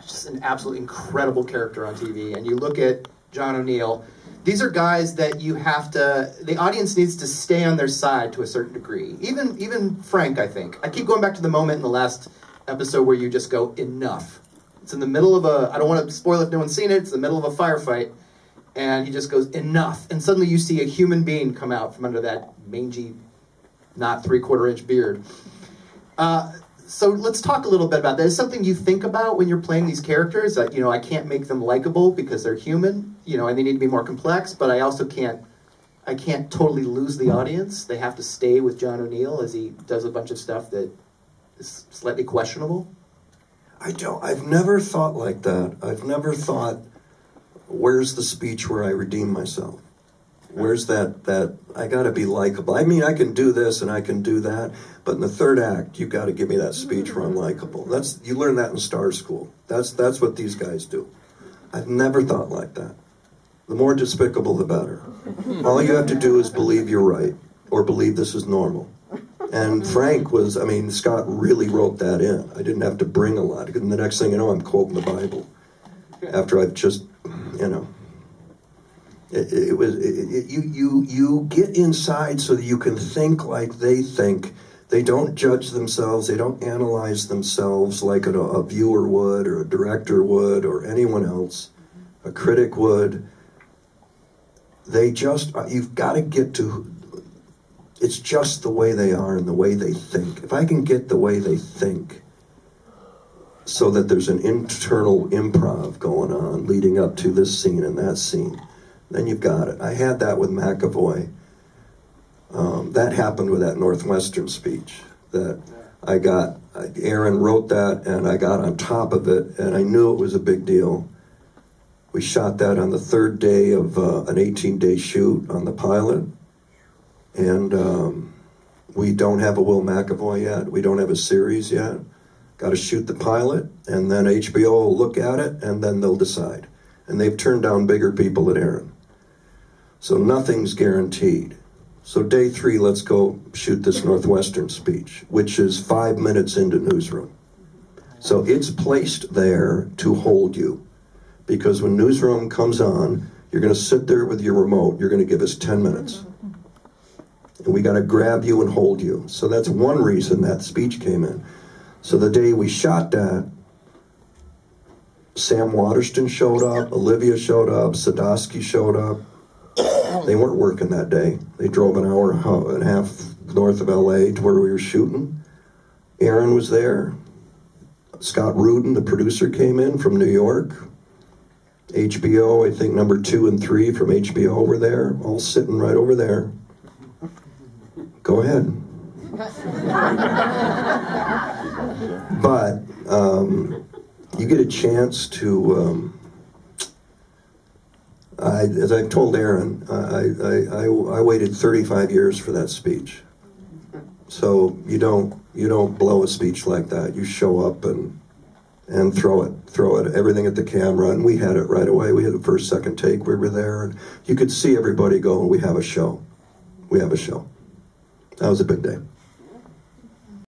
just an absolutely incredible character on TV. And you look at John O'Neill, these are guys that you have to, the audience needs to stay on their side to a certain degree. Even Frank, I think. I keep going back to the moment in the last episode where you just go, enough. It's in the middle of a, I don't want to spoil if no one's seen it, it's in the middle of a firefight, and he just goes, enough. And suddenly you see a human being come out from under that mangy, not 3/4-inch beard. So let's talk a little bit about that. Is something you think about when you're playing these characters? That, you know, I can't make them likable because they're human, you know, and they need to be more complex, but I also can't totally lose the audience. They have to stay with John O'Neill as he does a bunch of stuff that is slightly questionable. I've never thought like that. I've never thought, where's the speech where I redeem myself? Where's that I gotta be likable? I mean, I can do this and I can do that, but in the third act, you gotta give me that speech where I'm likable. You learn that in Star School. That's what these guys do. I've never thought like that. The more despicable, the better. All you have to do is believe you're right, or believe this is normal. And Frank was, I mean, Scott really wrote that in. I didn't have to bring a lot. And the next thing you know, I'm quoting the Bible. After I've just, you know. You get inside so that you can think like they think. They don't judge themselves. They don't analyze themselves like a viewer would, or a director would, or anyone else. A critic would. They just, you've got to get to, it's just the way they are and the way they think. If I can get the way they think, so that there's an internal improv going on leading up to this scene and that scene, then you've got it. I had that with McAvoy. That happened with that Northwestern speech. That Aaron wrote that, and I got on top of it, and I knew it was a big deal. We shot that on the third day of an 18-day shoot on the pilot, and we don't have a Will McAvoy yet. We don't have a series yet. Got to shoot the pilot, and then HBO will look at it, and then they'll decide. And they've turned down bigger people than Aaron. So nothing's guaranteed. So day 3, let's go shoot this Northwestern speech, which is 5 minutes into Newsroom. So it's placed there to hold you. Because when Newsroom comes on, you're going to sit there with your remote. You're going to give us 10 minutes. And we got to grab you and hold you. So that's one reason that speech came in. So the day we shot that, Sam Waterston showed up, Olivia showed up, Sadowski showed up. They weren't working that day. They drove an hour and a half north of LA to where we were shooting. Aaron was there. Scott Rudin, the producer, came in from New York. HBO, I think number 2 and 3 from HBO were there, all sitting right over there. Go ahead. But you get a chance to, as I've told Aaron, I waited 35 years for that speech. So you don't blow a speech like that. You show up and throw it, everything at the camera, and we had it right away. We had the first, second take, we were there, and you could see everybody going, we have a show. We have a show. That was a big day.